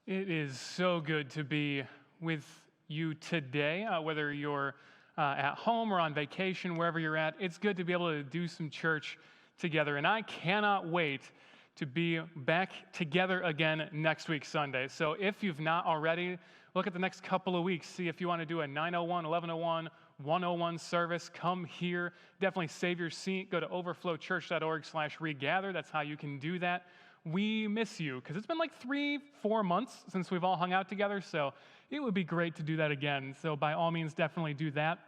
It is so good to be with you today, whether you're at home or on vacation, wherever you're at. It's good to be able to do some church together. And I cannot wait to be back together again next week, Sunday. So if you've not already, look at the next couple of weeks. See if you want to do a 9:01, 11:01, 1:01 service. Come here. Definitely save your seat. Go to overflowchurch.org/regather. That's how you can do that. We miss you because it's been like 3-4 months since we've all hung out together, so it would be great to do that again. So by all means, definitely do that.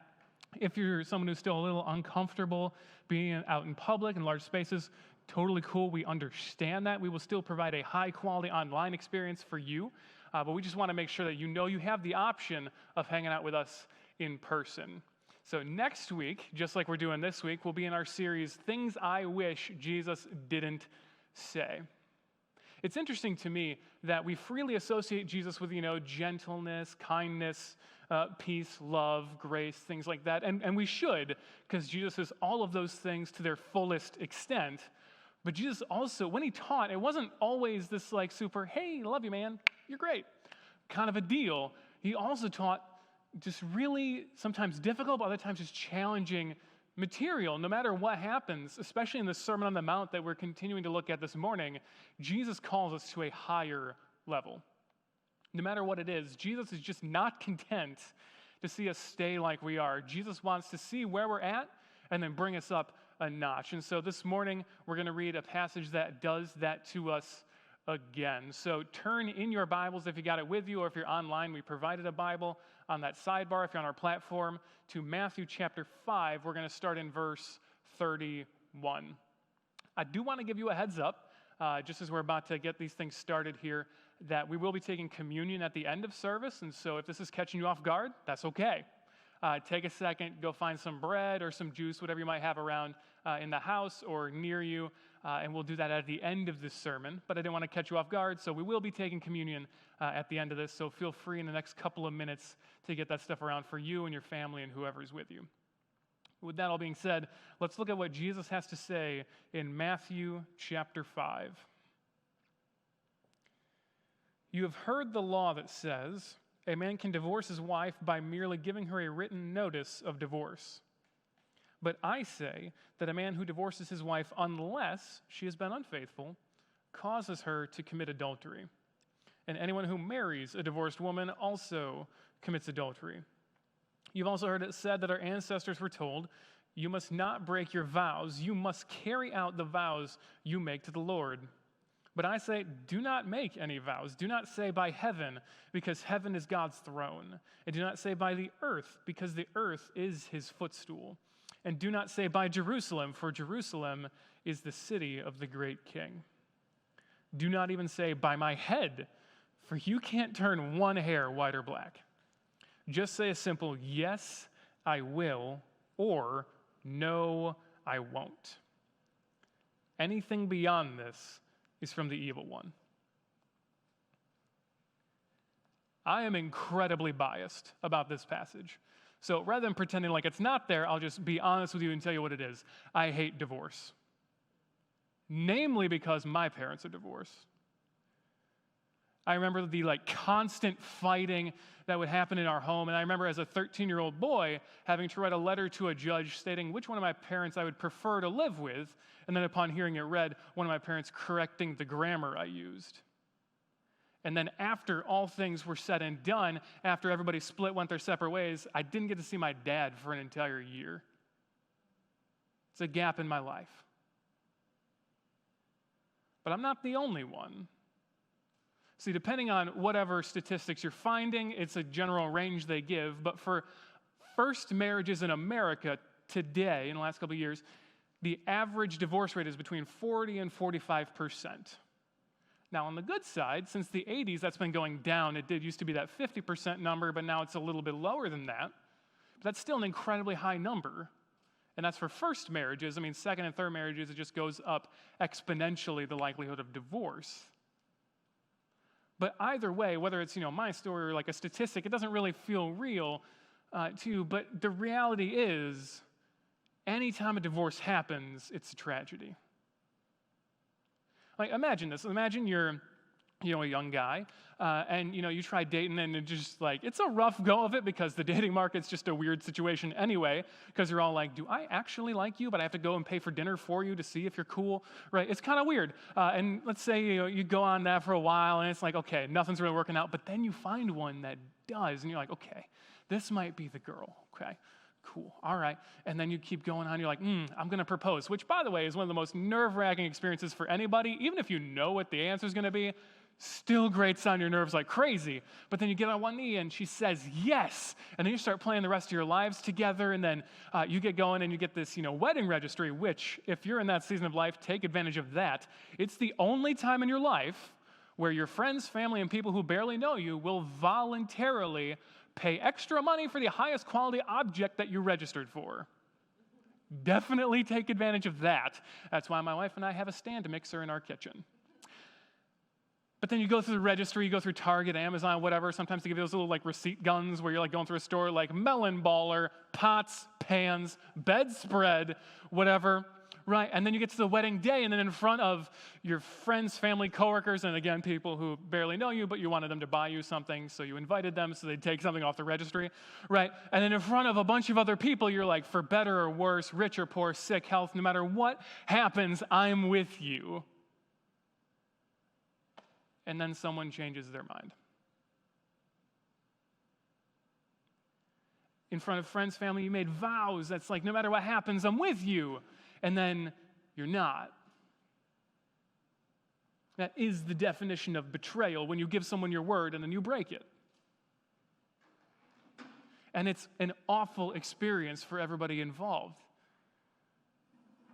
If you're someone who's still a little uncomfortable being out in public in large spaces, totally cool. We understand that. We will still provide a high-quality online experience for you, but we just want to make sure that you know you have the option of hanging out with us in person. So next week, just like we're doing this week, we'll be in our series, Things I Wish Jesus Didn't Say. It's interesting to me that we freely associate Jesus with, gentleness, kindness, peace, love, grace, things like that. And we should, because Jesus is all of those things to their fullest extent. But Jesus also, when he taught, it wasn't always this like super, hey, love you, man, you're great, kind of a deal. He also taught just really sometimes difficult, but other times just challenging material. No matter what happens, especially in the Sermon on the Mount that we're continuing to look at this morning, Jesus calls us to a higher level. No matter what it is, Jesus is just not content to see us stay like we are. Jesus wants to see where we're at and then bring us up a notch. And so this morning, we're going to read a passage that does that to us again. So turn in your Bibles if you got it with you, or if you're online, we provided a Bible on that sidebar. If you're on our platform, to Matthew chapter 5, we're going to start in verse 31. I do want to give you a heads up, just as we're about to get these things started here, that we will be taking communion at the end of service, and so if this is catching you off guard, that's okay. Take a second, go find some bread or some juice, whatever you might have around in the house or near you, and we'll do that at the end of this sermon. But I didn't want to catch you off guard, so we will be taking communion at the end of this, so feel free in the next couple of minutes to get that stuff around for you and your family and whoever's with you. With that all being said, let's look at what Jesus has to say in Matthew chapter 5. You have heard the law that says, a man can divorce his wife by merely giving her a written notice of divorce. But I say that a man who divorces his wife unless she has been unfaithful causes her to commit adultery. And anyone who marries a divorced woman also commits adultery. You've also heard it said that our ancestors were told, you must not break your vows, you must carry out the vows you make to the Lord. But I say, do not make any vows. Do not say by heaven, because heaven is God's throne. And do not say by the earth, because the earth is his footstool. And do not say by Jerusalem, for Jerusalem is the city of the great king. Do not even say by my head, for you can't turn one hair white or black. Just say a simple yes, I will, or no, I won't. Anything beyond this is from the evil one. I am incredibly biased about this passage. So rather than pretending like it's not there, I'll just be honest with you and tell you what it is. I hate divorce. Namely because my parents are divorced. I remember the constant fighting that would happen in our home, and I remember as a 13-year-old boy having to write a letter to a judge stating which one of my parents I would prefer to live with, and then upon hearing it read, one of my parents correcting the grammar I used. And then after all things were said and done, after everybody split, went their separate ways, I didn't get to see my dad for an entire year. It's a gap in my life. But I'm not the only one. See, depending on whatever statistics you're finding, it's a general range they give, but for first marriages in America today, in the last couple of years, the average divorce rate is between 40 and 45%. Now, on the good side, since the 80s, that's been going down. It did used to be that 50% number, but now it's a little bit lower than that. But that's still an incredibly high number. And that's for first marriages. I mean, second and third marriages, it just goes up exponentially, the likelihood of divorce. But either way, whether it's, my story or like a statistic, it doesn't really feel real to you. But the reality is, anytime a divorce happens, it's a tragedy. Like, imagine this. Imagine you're a young guy, and, you try dating, and it's a rough go of it because the dating market's just a weird situation anyway, because you're all like, do I actually like you, but I have to go and pay for dinner for you to see if you're cool, right? It's kind of weird. And let's say, you go on that for a while, and it's like, okay, nothing's really working out, but then you find one that does, and you're like, okay, this might be the girl, okay? Cool, all right. And then you keep going on, you're like, I'm going to propose, which, by the way, is one of the most nerve-wracking experiences for anybody, even if you know what the answer is going to be. Still grates on your nerves like crazy. But then you get on one knee and she says yes. And then you start playing the rest of your lives together. And then you get going and you get this, wedding registry, which if you're in that season of life, take advantage of that. It's the only time in your life where your friends, family, and people who barely know you will voluntarily pay extra money for the highest quality object that you registered for. Definitely take advantage of that. That's why my wife and I have a stand mixer in our kitchen. But then you go through the registry, you go through Target, Amazon, whatever. Sometimes they give you those little receipt guns where you're going through a store like melon baller, pots, pans, bedspread, whatever, right? And then you get to the wedding day, and then in front of your friends, family, coworkers, and again, people who barely know you, but you wanted them to buy you something, so you invited them so they'd take something off the registry, right? And then in front of a bunch of other people, you're like, for better or worse, rich or poor, sick, health, no matter what happens, I'm with you. And then someone changes their mind. In front of friends, family, you made vows. That's like, no matter what happens, I'm with you. And then you're not. That is the definition of betrayal, when you give someone your word and then you break it. And it's an awful experience for everybody involved.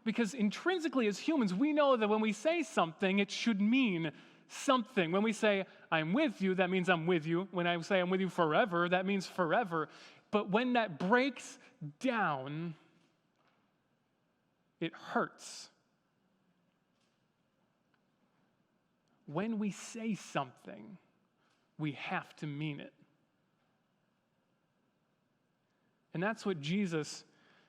Because intrinsically as humans, we know that when we say something, it should mean something. When we say, I'm with you, that means I'm with you. When I say I'm with you forever, that means forever. But when that breaks down, it hurts. When we say something, we have to mean it. And that's what Jesus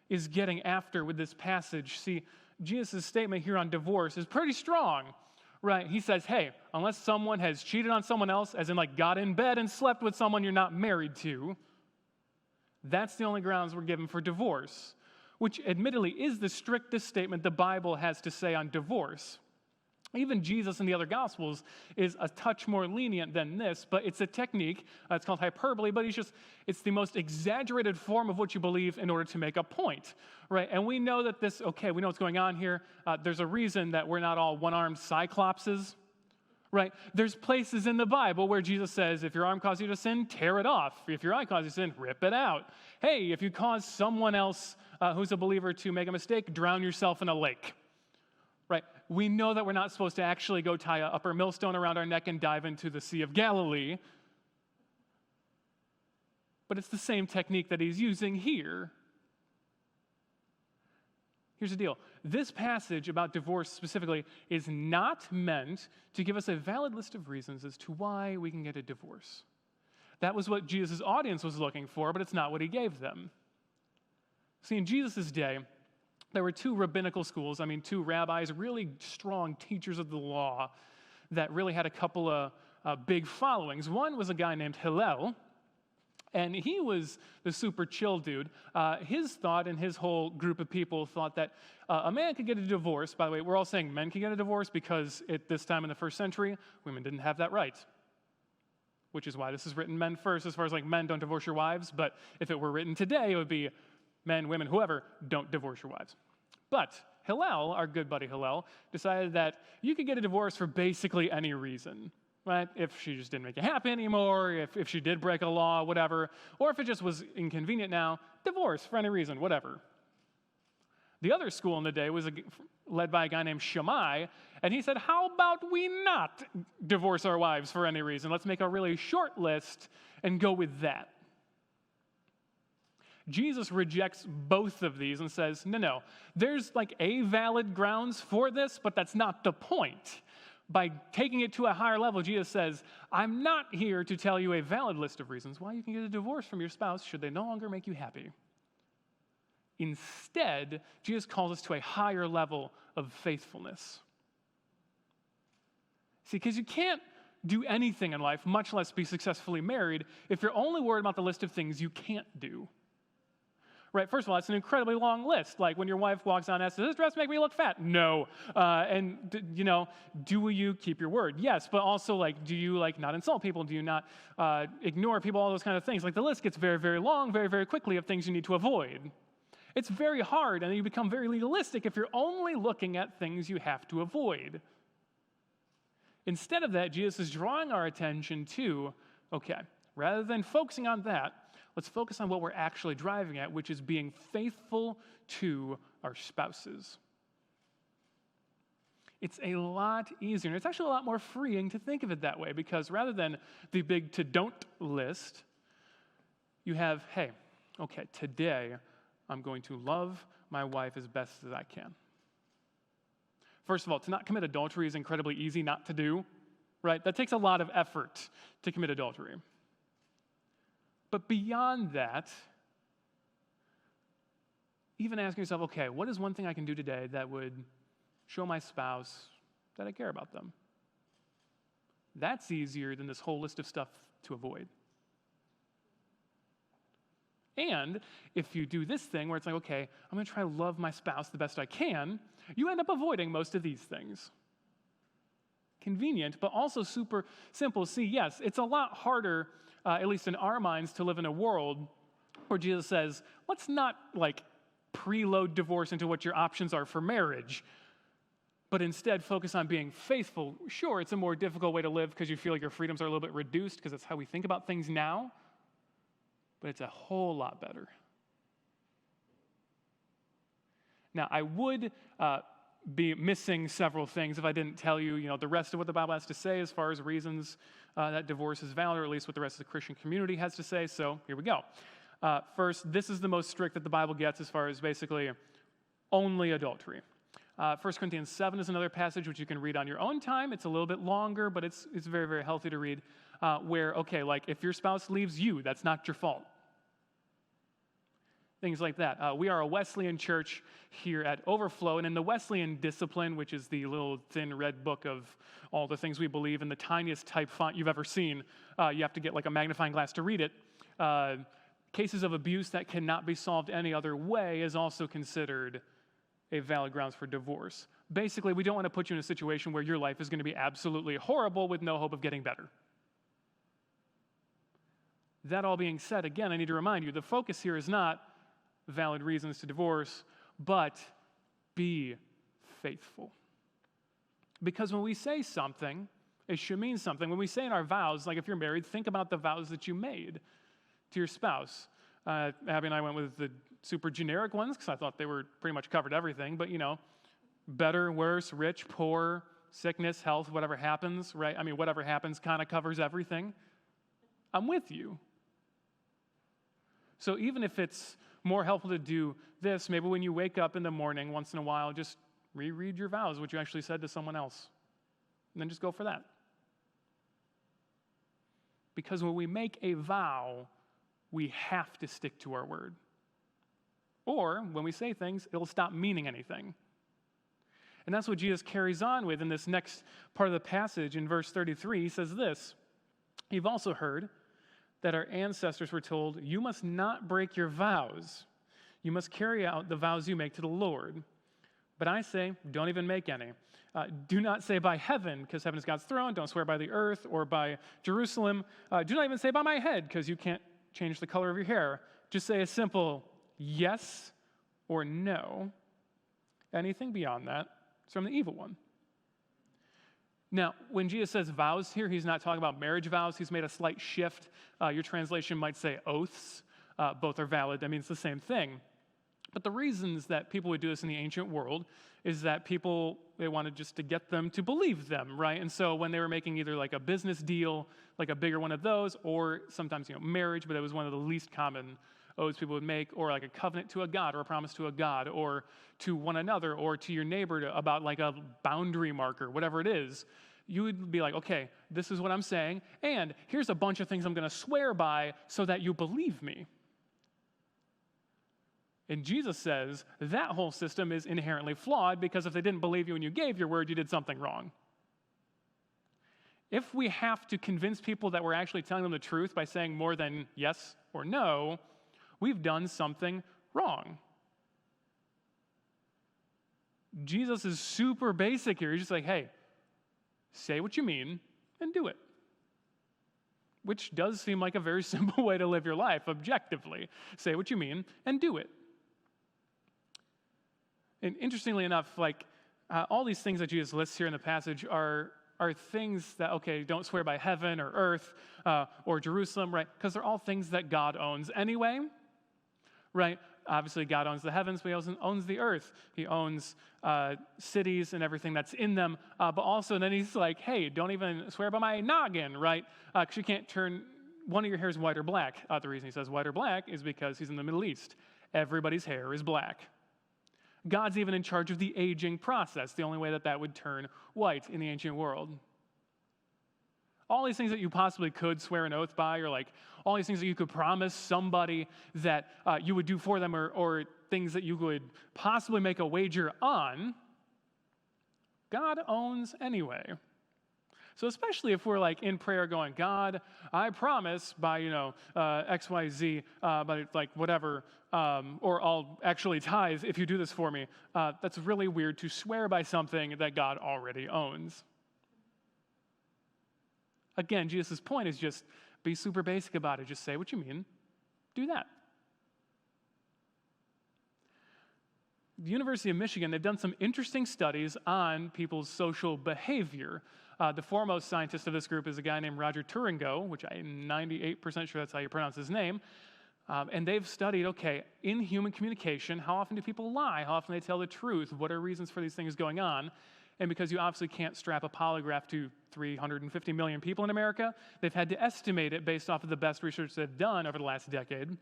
is getting after with this passage. See, Jesus' statement here on divorce is pretty strong. Right, he says, hey, unless someone has cheated on someone else, as in got in bed and slept with someone you're not married to, that's the only grounds we're given for divorce, which admittedly is the strictest statement the Bible has to say on divorce. Even Jesus in the other Gospels is a touch more lenient than this, but it's a technique. It's called hyperbole, but it's the most exaggerated form of what you believe in order to make a point, right? And we know that we know what's going on here. There's a reason that we're not all one-armed cyclopses, right? There's places in the Bible where Jesus says, if your arm causes you to sin, tear it off. If your eye causes you to sin, rip it out. Hey, if you cause someone else who's a believer to make a mistake, drown yourself in a lake. Right? We know that we're not supposed to actually go tie an upper millstone around our neck and dive into the Sea of Galilee. But it's the same technique that he's using here. Here's the deal. This passage about divorce specifically is not meant to give us a valid list of reasons as to why we can get a divorce. That was what Jesus' audience was looking for, but it's not what he gave them. See, in Jesus' day, there were two rabbinical schools, two rabbis, really strong teachers of the law that really had a couple of big followings. One was a guy named Hillel, and he was the super chill dude. His thought and his whole group of people thought that a man could get a divorce. By the way, we're all saying men can get a divorce because at this time in the first century, women didn't have that right, which is why this is written men first, as far as men don't divorce your wives. But if it were written today, it would be men, women, whoever, don't divorce your wives. But Hillel, our good buddy Hillel, decided that you could get a divorce for basically any reason, right? If she just didn't make you happy anymore, if she did break a law, whatever, or if it just was inconvenient now, divorce for any reason, whatever. The other school in the day was led by a guy named Shammai, and he said, how about we not divorce our wives for any reason? Let's make a really short list and go with that. Jesus rejects both of these and says, no, there's a valid grounds for this, but that's not the point. By taking it to a higher level, Jesus says, I'm not here to tell you a valid list of reasons why you can get a divorce from your spouse should they no longer make you happy. Instead, Jesus calls us to a higher level of faithfulness. See, because you can't do anything in life, much less be successfully married, if you're only worried about the list of things you can't do. Right? First of all, it's an incredibly long list. Like when your wife walks on and asks, does this dress make me look fat? No. Do you keep your word? Yes. But also, do you not insult people? Do you not ignore people? All those kind of things. The list gets very, very long, very, very quickly of things you need to avoid. It's very hard, and you become very legalistic if you're only looking at things you have to avoid. Instead of that, Jesus is drawing our attention to, okay, rather than focusing on that, let's focus on what we're actually driving at, which is being faithful to our spouses. It's a lot easier, and it's actually a lot more freeing to think of it that way, because rather than the big to-don't list, you have, hey, okay, today I'm going to love my wife as best as I can. First of all, to not commit adultery is incredibly easy not to do, right? That takes a lot of effort to commit adultery. But beyond that, even asking yourself, okay, what is one thing I can do today that would show my spouse that I care about them? That's easier than this whole list of stuff to avoid. And if you do this thing where it's okay, I'm going to try to love my spouse the best I can, you end up avoiding most of these things. Convenient, but also super simple. See, yes, it's a lot harder, at least in our minds, to live in a world where Jesus says, let's not preload divorce into what your options are for marriage, but instead focus on being faithful. Sure, it's a more difficult way to live because you feel like your freedoms are a little bit reduced because that's how we think about things now, but it's a whole lot better. Now, I would be missing several things if I didn't tell you, the rest of what the Bible has to say as far as reasons that divorce is valid, or at least what the rest of the Christian community has to say. So here we go. First, this is the most strict that the Bible gets as far as basically only adultery. 1 Corinthians 7 is another passage which you can read on your own time. It's a little bit longer, but it's very, very healthy to read, where, if your spouse leaves you, that's not your fault. Things like that. We are a Wesleyan church here at Overflow, and in the Wesleyan discipline, which is the little thin red book of all the things we believe in the tiniest type font you've ever seen, you have to get a magnifying glass to read it. Cases of abuse that cannot be solved any other way is also considered a valid grounds for divorce. Basically, we don't want to put you in a situation where your life is going to be absolutely horrible with no hope of getting better. That all being said, again, I need to remind you, the focus here is not valid reasons to divorce, but be faithful. Because when we say something, it should mean something. When we say in our vows, if you're married, think about the vows that you made to your spouse. Abby and I went with the super generic ones because I thought they were pretty much covered everything, but better, worse, rich, poor, sickness, health, whatever happens, right? Whatever happens kind of covers everything. I'm with you. So even if it's more helpful to do this, maybe when you wake up in the morning once in a while, just reread your vows, what you actually said to someone else, and then just go for that. Because when we make a vow, we have to stick to our word. Or when we say things, it'll stop meaning anything. And that's what Jesus carries on with in this next part of the passage. In verse 33, he says this, "You've also heard that our ancestors were told, 'You must not break your vows. You must carry out the vows you make to the Lord.' But I say, don't even make any. Do not say by heaven, because heaven is God's throne. Don't swear by the earth or by Jerusalem. Do not even say by my head, because you can't change the color of your hair. Just say a simple yes or no. Anything beyond that is from the evil one." Now, when Jesus says vows here, he's not talking about marriage vows. He's made a slight shift. Your translation might say oaths. Both are valid. It's the same thing. But the reasons that people would do this in the ancient world is that they wanted just to get them to believe them, right? And so when they were making either a business deal, a bigger one of those, or sometimes, marriage, but it was one of the least common oaths people would make, or a covenant to a god, or a promise to a god, or to one another, or to your neighbor about a boundary marker, whatever it is, you would be okay, this is what I'm saying, and here's a bunch of things I'm going to swear by so that you believe me. And Jesus says that whole system is inherently flawed, because if they didn't believe you when you gave your word, you did something wrong. if we have to convince people that we're actually telling them the truth by saying more than yes or no, we've done something wrong. Jesus is super basic here. He's just like, hey, say what you mean and do it. Which does seem like a very simple way to live your life, objectively. Say what you mean and do it. And interestingly enough, all these things that Jesus lists here in the passage are things that, okay, don't swear by heaven or earth or Jerusalem, right? Because they're all things that God owns anyway, right? Obviously, God owns the heavens, but he also owns the earth. He owns cities and everything that's in them. But also, then he's like, hey, don't even swear by my noggin, right? Because you can't turn one of your hairs white or black. The reason he says white or black is because he's in the Middle East. Everybody's hair is black. God's even in charge of the aging process, the only way that would turn white in the ancient world. All these things that you possibly could swear an oath by, or all these things that you could promise somebody that you would do for them, or things that you could possibly make a wager on, God owns anyway. So especially if we're in prayer going, God, I promise by, X, Y, Z, but whatever, or I'll actually tithe if you do this for me. That's really weird to swear by something that God already owns. Again, Jesus' point is just be super basic about it. Just say what you mean. Do that. The University of Michigan, they've done some interesting studies on people's social behavior. The foremost scientist of this group is a guy named Roger Turingo, which I'm 98% sure that's how you pronounce his name. And they've studied, okay, in human communication, how often do people lie? How often do they tell the truth? What are reasons for these things going on? And because you obviously can't strap a polygraph to 350 million people in America, they've had to estimate it based off of the best research they've done over the last decade.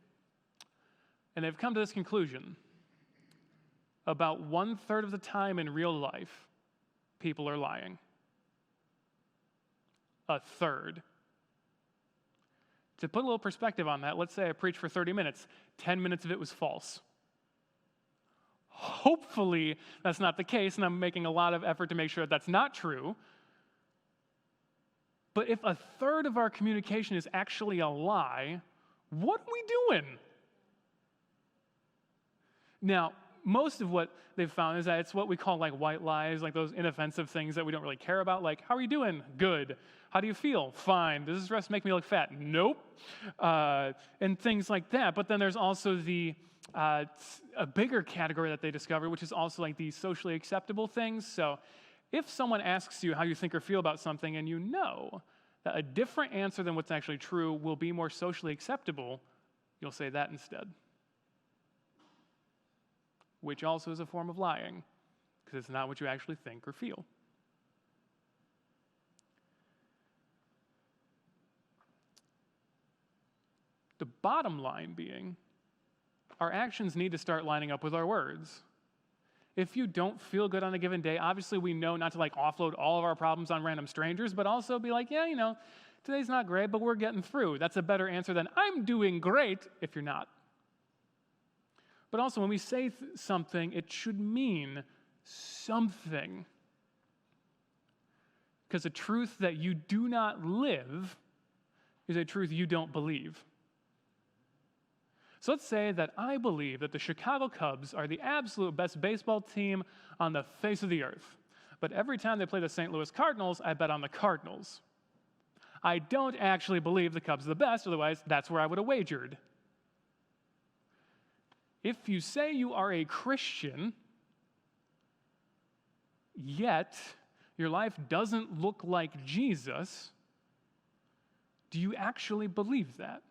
And they've come to this conclusion. About 1/3 of the time in real life, people are lying. 1/3. To put a little perspective on that, let's say I preach for 30 minutes. 10 minutes of it was false. Hopefully, that's not the case, and I'm making a lot of effort to make sure that that's not true. But if 1/3 of our communication is actually a lie, what are we doing? Now, most of what they've found is that it's what we call white lies, those inoffensive things that we don't really care about, how are you doing? Good. How do you feel? Fine. Does this dress make me look fat? Nope. And things like that. But then there's also a bigger category that they discovered, which is also these socially acceptable things. So if someone asks you how you think or feel about something and you know that a different answer than what's actually true will be more socially acceptable, you'll say that instead. Which also is a form of lying, because it's not what you actually think or feel. The bottom line being, our actions need to start lining up with our words. If you don't feel good on a given day, obviously we know not to offload all of our problems on random strangers, but also be yeah, today's not great, but we're getting through. That's a better answer than I'm doing great if you're not. But also, when we say something, it should mean something. Because a truth that you do not live is a truth you don't believe. So let's say that I believe that the Chicago Cubs are the absolute best baseball team on the face of the earth. But every time they play the St. Louis Cardinals, I bet on the Cardinals. I don't actually believe the Cubs are the best, otherwise that's where I would have wagered. If you say you are a Christian, yet your life doesn't look like Jesus, do you actually believe that?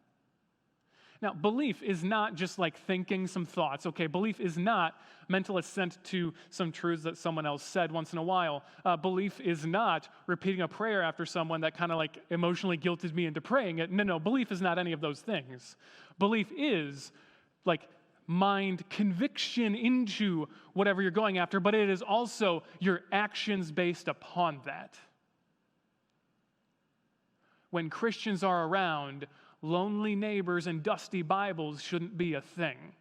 Now, belief is not just thinking some thoughts, okay? Belief is not mental assent to some truths that someone else said once in a while. Belief is not repeating a prayer after someone that kind of emotionally guilted me into praying it. No, belief is not any of those things. Belief is mind conviction into whatever you're going after, but it is also your actions based upon that. When Christians are around, lonely neighbors and dusty Bibles shouldn't be a thing.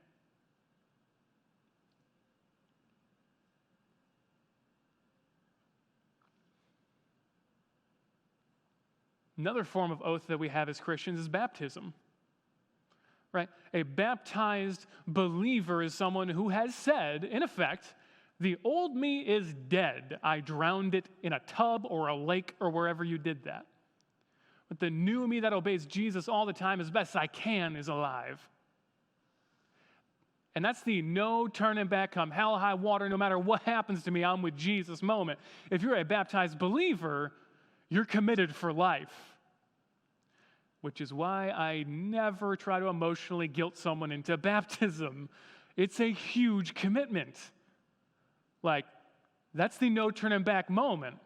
Another form of oath that we have as Christians is baptism, right? A baptized believer is someone who has said, in effect, the old me is dead. I drowned it in a tub or a lake or wherever you did that. But the new me that obeys Jesus all the time as best I can is alive. And that's the no turning back, come hell, high water, no matter what happens to me, I'm with Jesus moment. If you're a baptized believer, you're committed for life. Which is why I never try to emotionally guilt someone into baptism. It's a huge commitment. Like, that's the no turning back moment.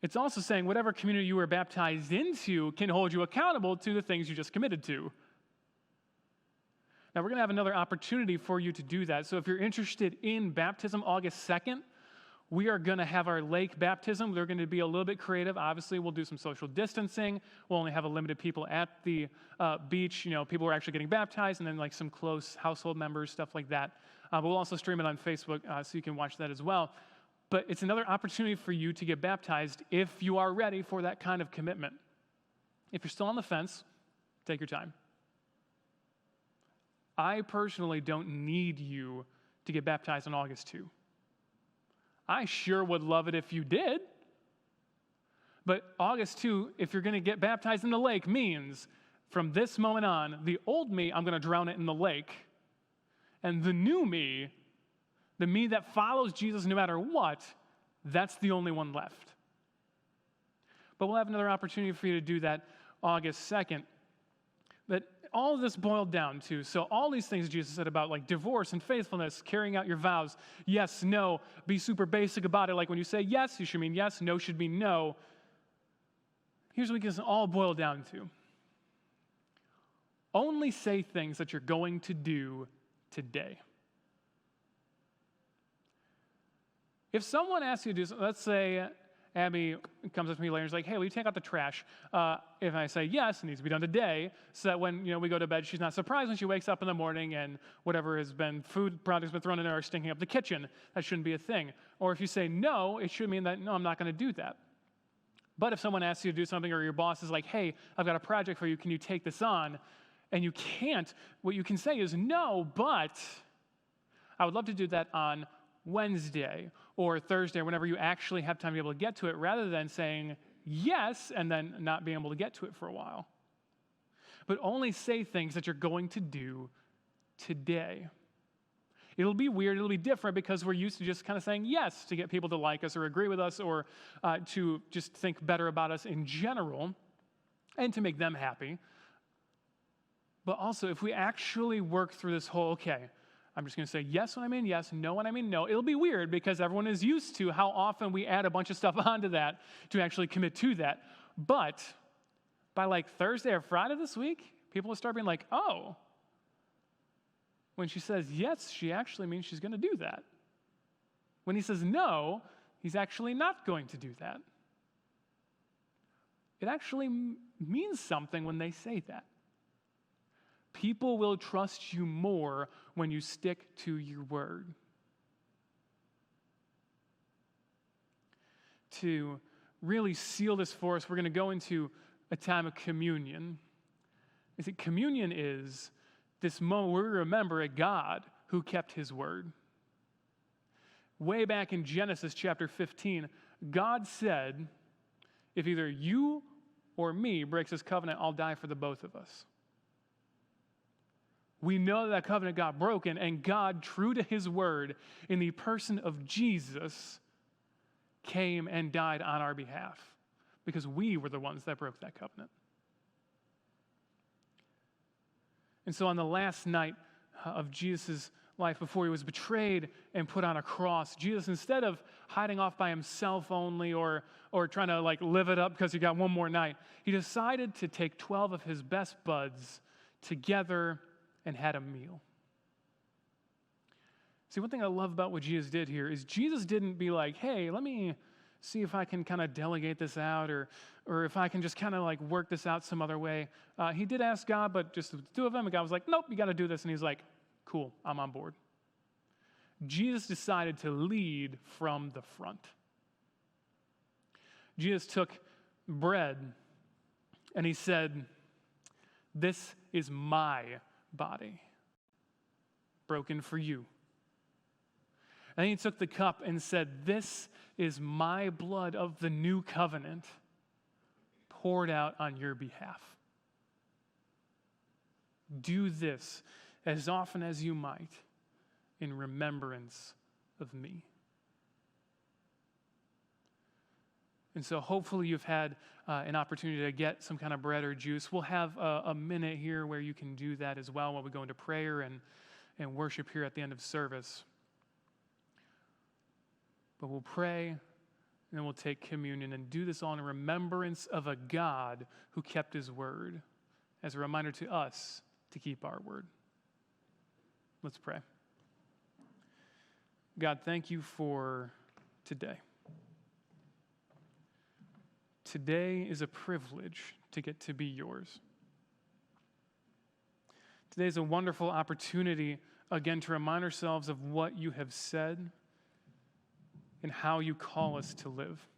It's also saying whatever community you were baptized into can hold you accountable to the things you just committed to. Now, we're going to have another opportunity for you to do that. So if you're interested in baptism, August 2nd, we are going to have our lake baptism. We're going to be a little bit creative. Obviously, we'll do some social distancing. We'll only have a limited people at the beach. You know, people who are actually getting baptized, and then like some close household members, stuff like that. But we'll also stream it on Facebook, so you can watch that as well. But it's another opportunity for you to get baptized if you are ready for that kind of commitment. If you're still on the fence, take your time. I personally don't need you to get baptized on August 2. I sure would love it if you did. But August 2, if you're going to get baptized in the lake, means from this moment on, the old me, I'm going to drown it in the lake. And the new me, the me that follows Jesus no matter what, that's the only one left. But we'll have another opportunity for you to do that August 2nd. But all of this boiled down to, so all these things Jesus said about like divorce and faithfulness, carrying out your vows, yes, no, be super basic about it. Like when you say yes, you should mean yes, no should mean no. Here's what we can all boil down to. Only say things that you're going to do today. If someone asks you to do something, let's say Abby comes up to me later and is like, hey, will you take out the trash? If I say yes, it needs to be done today, so that when we go to bed, she's not surprised when she wakes up in the morning and whatever has been, food products been thrown in there are stinking up the kitchen. That shouldn't be a thing. Or if you say no, it should mean that, no, I'm not going to do that. But if someone asks you to do something or your boss is like, hey, I've got a project for you, can you take this on? And you can't, what you can say is, no, but I would love to do that on Wednesday or Thursday, whenever you actually have time to be able to get to it, rather than saying yes and then not being able to get to it for a while. But only say things that you're going to do today. It'll be weird, it'll be different because we're used to just kind of saying yes to get people to like us or agree with us or to just think better about us in general and to make them happy. But also, if we actually work through this whole, okay, I'm just going to say yes when I mean yes, no when I mean no. It'll be weird because everyone is used to how often we add a bunch of stuff onto that to actually commit to that. But by like Thursday or Friday this week, people will start being like, oh, when she says yes, she actually means she's going to do that. When he says no, he's actually not going to do that. It actually means something when they say that. People will trust you more when you stick to your word. To really seal this for us, we're going to go into a time of communion. You see, communion is this moment where we remember a God who kept his word. Way back in Genesis chapter 15, God said, if either you or me breaks this covenant, I'll die for the both of us. We know that covenant got broken, and God, true to his word, in the person of Jesus, came and died on our behalf because we were the ones that broke that covenant. And so on the last night of Jesus' life, before he was betrayed and put on a cross, Jesus, instead of hiding off by himself only or trying to like live it up because he got one more night, he decided to take 12 of his best buds together and had a meal. See, one thing I love about what Jesus did here is Jesus didn't be like, hey, let me see if I can kind of delegate this out or if I can just kind of like work this out some other way. He did ask God, but just the two of them, and God was like, nope, you got to do this. And he's like, cool, I'm on board. Jesus decided to lead from the front. Jesus took bread, and he said, "This is my body, broken for you." And then he took the cup and said, "This is my blood of the new covenant, poured out on your behalf. Do this as often as you might in remembrance of me." And so hopefully you've had an opportunity to get some kind of bread or juice. We'll have a minute here where you can do that as well while we go into prayer and worship here at the end of service. But we'll pray, and then we'll take communion and do this all in remembrance of a God who kept his word, as a reminder to us to keep our word. Let's pray. God, thank you for today. Today is a privilege to get to be yours. Today is a wonderful opportunity, again, to remind ourselves of what you have said and how you call us to live.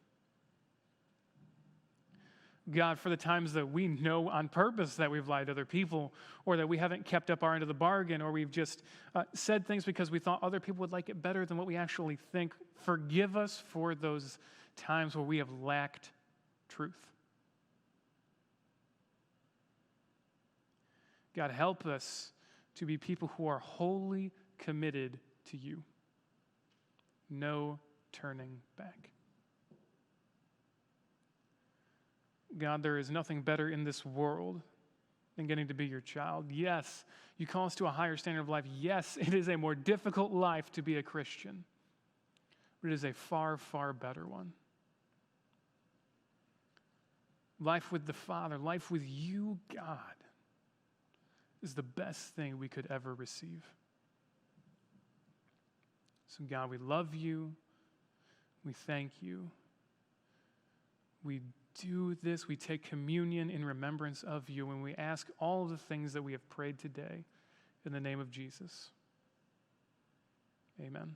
God, for the times that we know on purpose that we've lied to other people, or that we haven't kept up our end of the bargain, or we've just said things because we thought other people would like it better than what we actually think, forgive us for those times where we have lacked truth. God, help us to be people who are wholly committed to you. No turning back. God, there is nothing better in this world than getting to be your child. Yes, you call us to a higher standard of life. Yes, it is a more difficult life to be a Christian, but it is a far, far better one. Life with the Father, life with you, God, is the best thing we could ever receive. So God, we love you. We thank you. We do this, we take communion in remembrance of you, and we ask all of the things that we have prayed today in the name of Jesus. Amen.